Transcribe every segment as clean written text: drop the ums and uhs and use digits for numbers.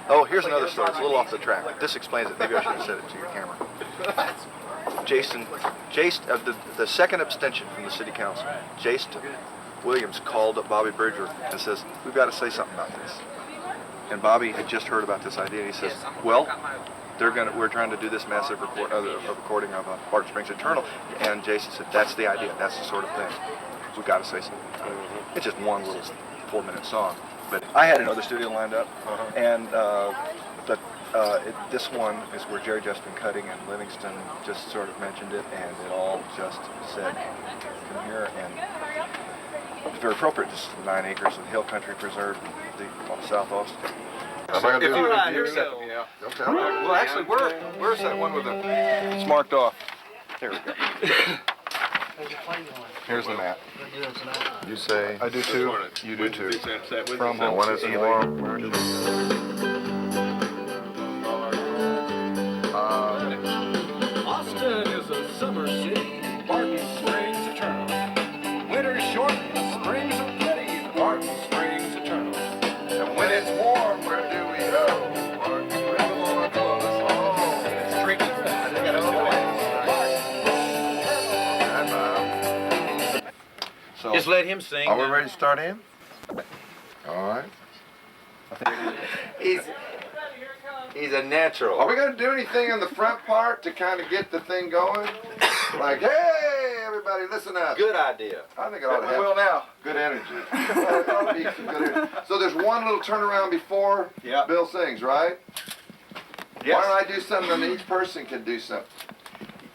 Oh, here's another story. It's a little off the track. This explains it. Maybe I should have said it to your camera. Jason, the second abstention from the city council, Jason Williams called up Bobby Bridger and says, we've got to say something about this. And Bobby had just heard about this idea, and he says, well, we're trying to do this massive recording of Barton Springs Eternal. And Jason said, that's the idea. That's the sort of thing. We've got to say something. It's just one little 4-minute song. But I had another studio lined up, and this one is where Jerry Justin Cutting and Livingston just sort of mentioned it, and it all just said, come here, and it's very appropriate. Just 9 acres of hill country preserved the South Austin. Well, actually, where's that one with it's marked off? There we go. Here's the map. You say. I do too. You do too. From home. When it's warm. Austin is a summer city. Barton Springs Eternal. Winter's short, springs are pretty. Barton Springs Eternal. And when it's warm, where do we go? Barton Springs on clothes. Oh, it's tricky. So, just let him sing. Are we ready to start in? All right. He's a natural. Are we going to do anything in the front part to kind of get the thing going? Like, hey, everybody, listen up. Good idea. I think it ought to have now. good energy. It ought to be some good energy. So there's one little turnaround before Bill sings, right? Yes. Why don't I do something and each person can do something?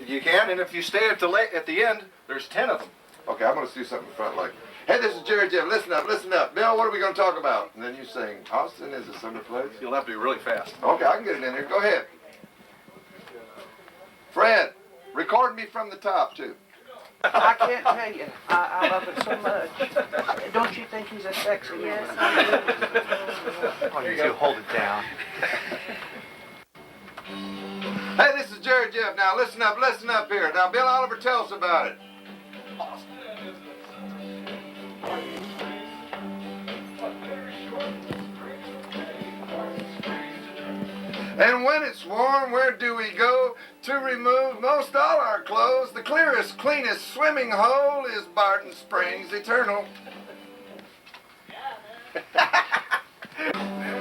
You can, and if you stay at the end, there's 10 of them. Okay, I'm going to do something in front like, hey, this is Jerry Jeff. Listen up, listen up. Bill, what are we going to talk about? And then you sing, Austin is a summer place. You'll have to be really fast. Okay, I can get it in here. Go ahead. Fred, record me from the top, too. I can't tell you. I love it so much. Don't you think he's a sexy man? Yes, I do. oh, you two hold it down. Hey, this is Jerry Jeff. Now, listen up here. Now, Bill Oliver, tell us about it. And when it's warm, where do we go to remove most all our clothes? The clearest, cleanest swimming hole is Barton Springs Eternal. And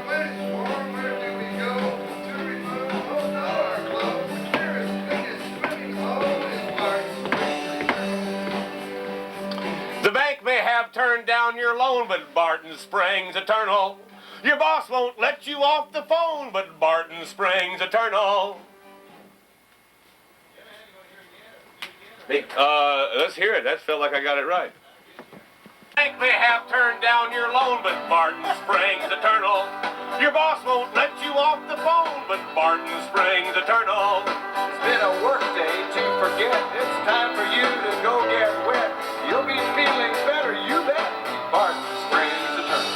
when it's warm, where do we go to remove most all our clothes? The clearest, cleanest swimming hole is Barton Springs Eternal. The bank may have turned down your loan, but Barton Springs Eternal. Your boss won't let you off the phone, but Barton Springs Eternal. Let's hear it. That felt like I got it right. Bank may have turned down your loan, but Barton Springs Eternal. Your boss won't let you off the phone, but Barton Springs Eternal. It's been a work day to forget. It's time for you to go get wet. You'll be feeling better, you bet. Barton Springs Eternal.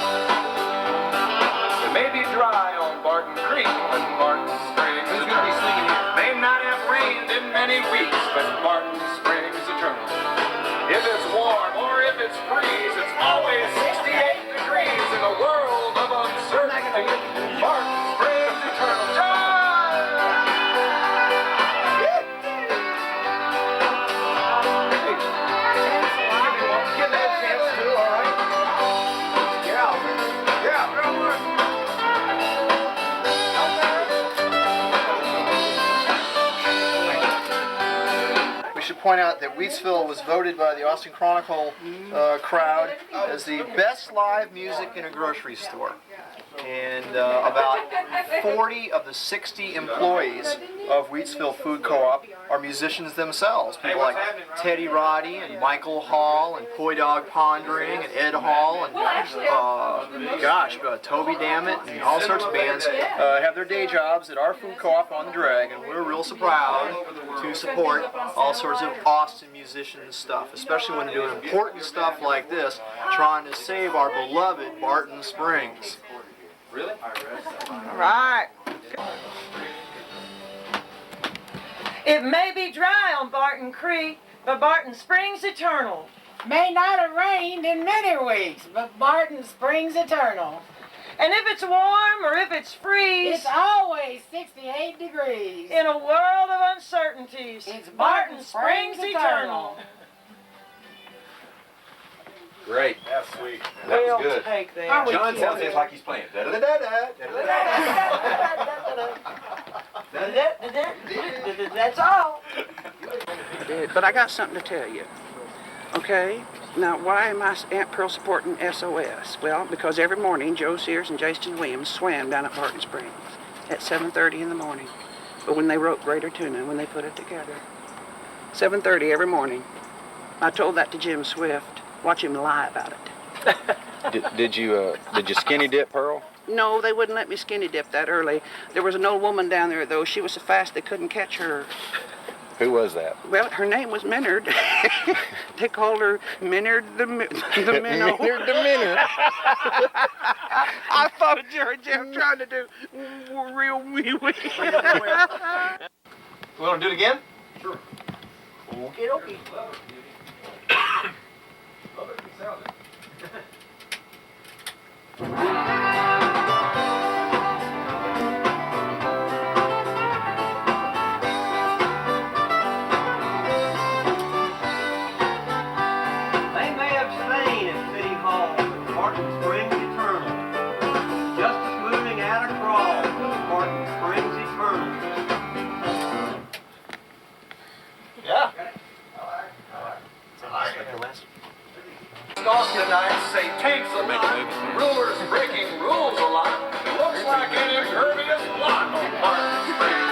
It may be dry on Barton Creek, but Barton Springs. Who's going to be singing here? May not have rained in many weeks, but Barton Springs Eternal. If it's warm or if it's freeze, it's always 68 degrees in a world of uncertainty. Barton Springs Eternal. Give that a chance too, all right? Yeah, real good. We should point out that Wheatsville was voted by the Austin Chronicle crowd as the best live music in a grocery store. And about 40 of the 60 employees of Wheatsville Food Co-op are musicians themselves. People like Teddy Roddy and Michael Hall and Poi Dog Pondering and Ed Hall and Toby Dammit and all sorts of bands have their day jobs at our food co-op on the drag, and we're real so proud to support all sorts of Austin musician stuff, especially when they're doing important stuff like this, trying to save our beloved Barton Springs. Really? All right. It may be dry on Barton Creek, but Barton Springs Eternal. May not have rained in many weeks, but Barton Springs Eternal. And if it's warm or if it's freeze, It's always 68 degrees. in a world of uncertainties, It's Barton Springs Eternal. Great. That's sweet. That was We'll good. take that. Are we John sounds just like he's playing. Da-da-da-da, That's all. But I got something to tell you. Okay? Now, why am Aunt Pearl supporting SOS? Well, because every morning Joe Sears and Jason Williams swam down at Barton Springs at 7:30 in the morning. But when they wrote Greater Tuna, when they put it together, 7:30 every morning. I told that to Jim Swift. Watch him lie about it. Did you skinny dip, Pearl? No, they wouldn't let me skinny dip that early. There was an old woman down there, though. She was so fast they couldn't catch her. Who was that? Well, her name was Minard. They called her Minard the Minnow. Minard the Minnow. I thought of Jerry Jeff trying to do real wee wee. We want to do it again? Sure. Okay, okay. They may abstain at City Hall, but Barton Springs Eternal. Justice moving at a crawl, Barton Springs Eternal. Yeah. Stalk tonight, say takes a lot. Rulers breaking rules a lot. Looks like an impervious lot on Barton Springs.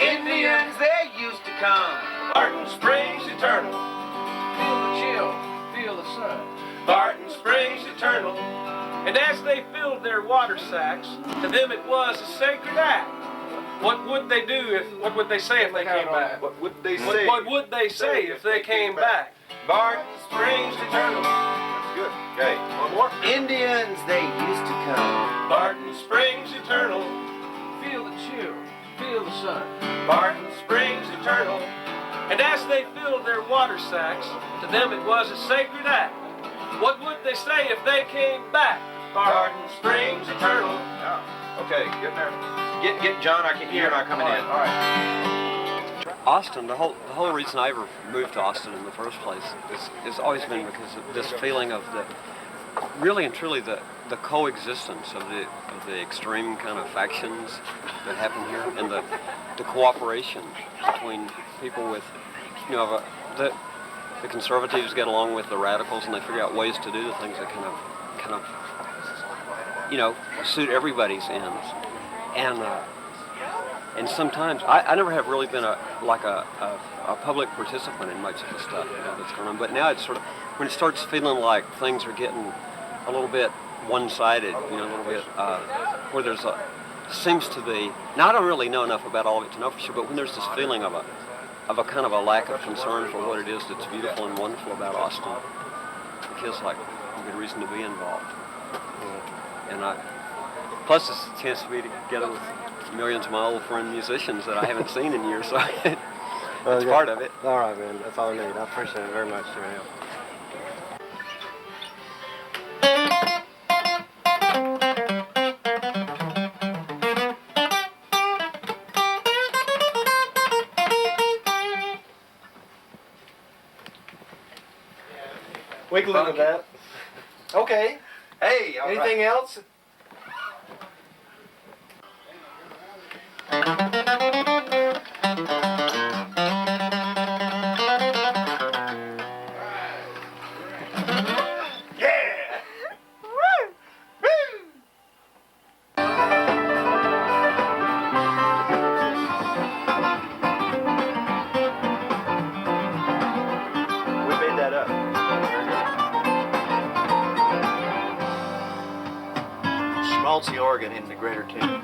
Indians, they used to come. Barton Springs Eternal. Feel the chill, feel the sun. Barton Springs Eternal. And as they filled their water sacks, to them it was a sacred act. What would they do what would they say if they came back? What would they say? What would they say if they came back? Barton Springs Eternal. That's good. Okay, one more. Indians, they used to come. Barton Springs Eternal. Feel the chill, feel the sun. Barton Springs Eternal. And as they filled their water sacks, to them it was a sacred act. What would they say if they came back? Barton Springs Eternal. Yeah. Okay, get there. Get John. You're not coming in. All right. Austin, the whole reason I ever moved to Austin in the first place is always been because of this feeling of the really and truly the coexistence of the extreme kind of factions that happen here, and the cooperation between people with, you know, the conservatives get along with the radicals, and they figure out ways to do the things that kind of you know, suit everybody's ends. And sometimes I never have really been a public participant in much of the stuff, you know, that's going on. But now it's sort of, when it starts feeling like things are getting a little bit one-sided, you know, a little bit where there's seems to be. Now I don't really know enough about all of it to know for sure, but when there's this feeling of a kind of a lack of concern for what it is that's beautiful and wonderful about Austin, it feels like a good reason to be involved. And plus it's a chance to be together with millions of my old friend musicians that I haven't seen in years, so it's part of it. All right, man. That's all I need. I appreciate it very much, man. We can live with that. Okay. Hey, all right. Anything else? Schmaltzy organ in the Greater Tune.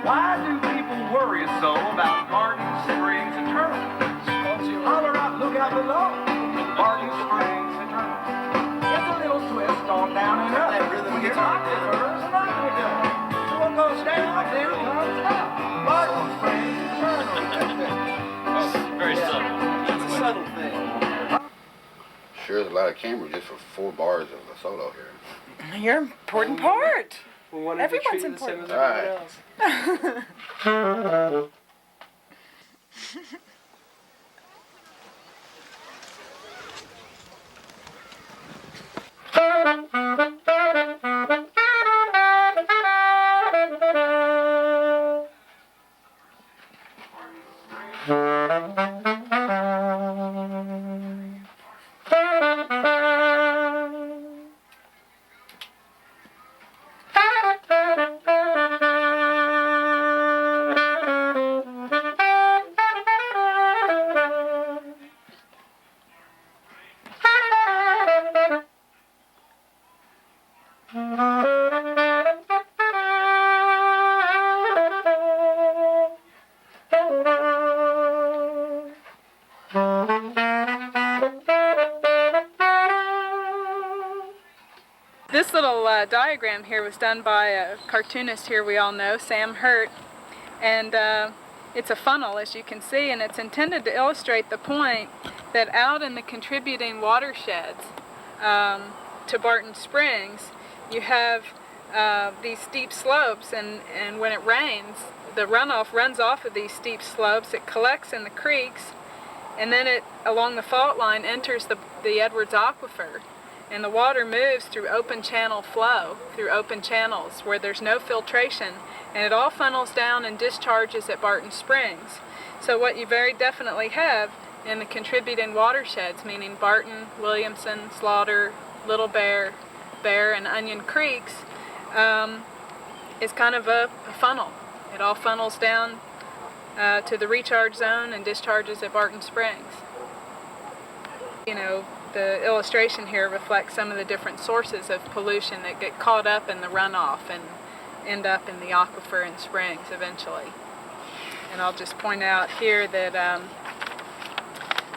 Why do people worry so about Barton Springs Eternal? Holler out, look out below. Barton Springs Eternal. It's a little twist on down and up. When you're not first, not good. So what goes down, then comes up. Barton Springs Eternal. Very subtle. It's a subtle thing. Sure, there's a lot of camera just for 4 bars of a solo here. You're an important part. We wanted to Everyone's treat you the same important. as everyone else. This little diagram here was done by a cartoonist here we all know, Sam Hurt, and it's a funnel, as you can see, and it's intended to illustrate the point that out in the contributing watersheds to Barton Springs, you have these steep slopes, and when it rains, the runoff runs off of these steep slopes, it collects in the creeks, and then it, along the fault line, enters the Edwards Aquifer. And the water moves through open channel flow, through open channels where there's no filtration, and it all funnels down and discharges at Barton Springs. So what you very definitely have in the contributing watersheds, meaning Barton, Williamson, Slaughter, Little Bear, Bear, and Onion Creeks, is kind of a funnel. It all funnels down to the recharge zone and discharges at Barton Springs. You know, the illustration here reflects some of the different sources of pollution that get caught up in the runoff and end up in the aquifer and springs eventually. And I'll just point out here that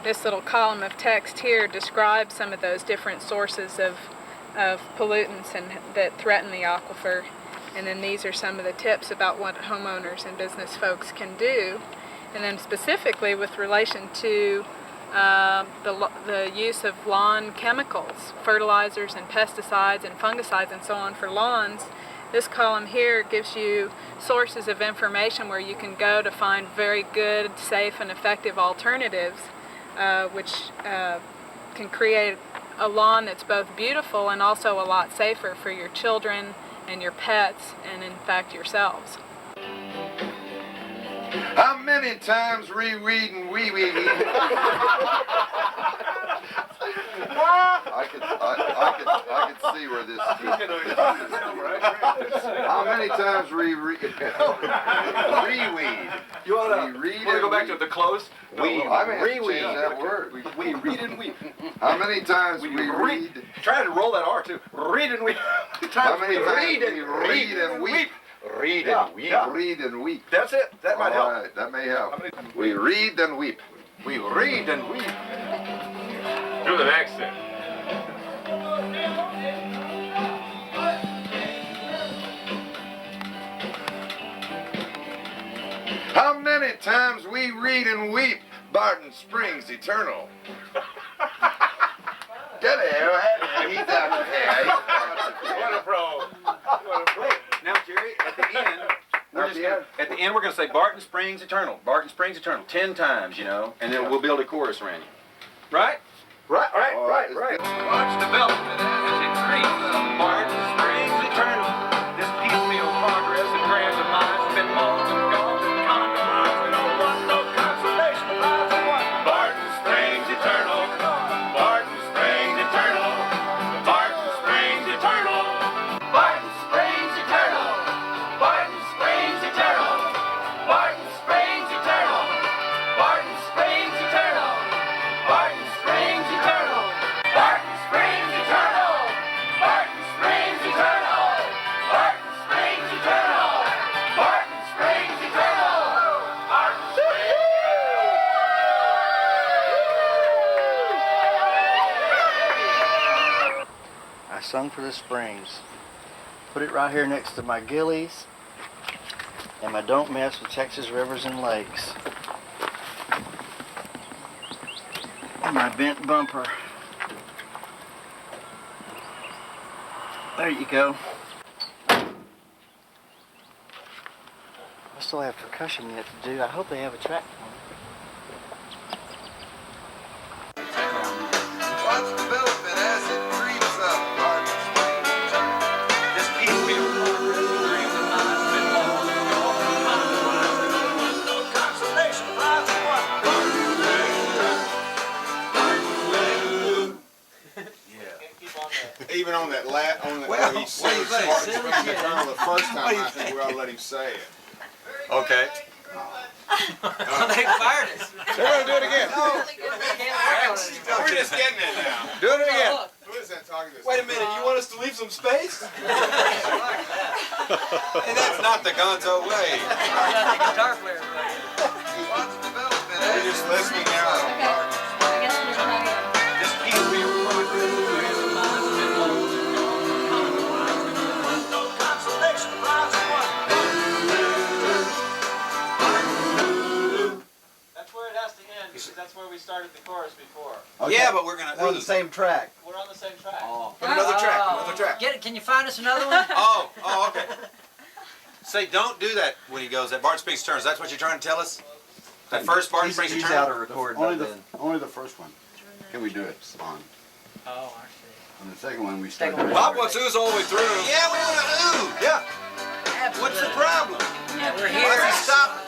this little column of text here describes some of those different sources of pollutants that threaten the aquifer. And then these are some of the tips about what homeowners and business folks can do. And then specifically with relation to the use of lawn chemicals, fertilizers and pesticides and fungicides and so on for lawns. This column here gives you sources of information where you can go to find very good, safe, and effective alternatives, which can create a lawn that's both beautiful and also a lot safer for your children and your pets and, in fact, yourselves. How many times reweed and wee-wee? I could see where this is. How many times reweed? You want to go back to the close? I may have to change that word. We read and weep. How many times we read? Try to roll that R too. Read and weep. How many times we read and weep? Read and weep. Read and weep. That's it. That might help. All right, that may help. We read and weep. We read and weep. Do the next thing. How many times we read and weep, Barton Springs Eternal. Hello, he's out there. What a pro. What a pro. Now, Jerry, at the end, we're going to say Barton Springs Eternal. Barton Springs Eternal 10 times, you know, and then we'll build a chorus around you. Right? Right. Watch development as it increases. Barton Springs Eternal. This piecemeal progress and grand demise has been long and gone and compromised. We don't want no consolation prize. We want Barton Springs Eternal. Barton Springs Eternal. Barton Springs Eternal. Barton Springs Eternal. Barton Springs Eternal. Barton Springs Eternal. Barton Springs Eternal. Barton Springs Eternal. Barton Springs Eternal. Barton Springs Eternal. Barton Springs Eternal. Barton Springs Eternal. Barton Springs. I sung for the Springs. Put it right here next to my Gillies and my Don't Mess with Texas Rivers and Lakes. And my bent bumper. There you go. I still have percussion yet to do. I hope they have a track for me. Watch development as it creeps up, Barton Springs. This piece we consolation prize for what? Even on that where he said Barton Springs Eternal the first time, I think we ought to let him say it. Okay. They fired us. We're going to do it again. We're just getting it now. Do it again. Who is that talking to us? Wait a minute, you want us to leave some space? Hey, that's not the Gonzo way. Guitar player. Watch development We're as just it listening creeps now. up, Barton Springs. This piece we consolation prize for what? That's where it has to end, because that's where we started the chorus before. Yeah, but we're going to... We're on the same track. We're on the same track. Another track. Get it? Can you find us another one? Oh, okay. Say, don't do that when he goes at Barton Springs Eternal. That's what you're trying to tell us? That first Barton Springs He's Eternal? out of record by then. Only the first one. Can we do it on? Oh, I see. On the second one, we start. Bob wants ooze all the way through. Yeah, we want to ooze. Yeah. What's the problem? Yeah, we're Why here. is he stopping?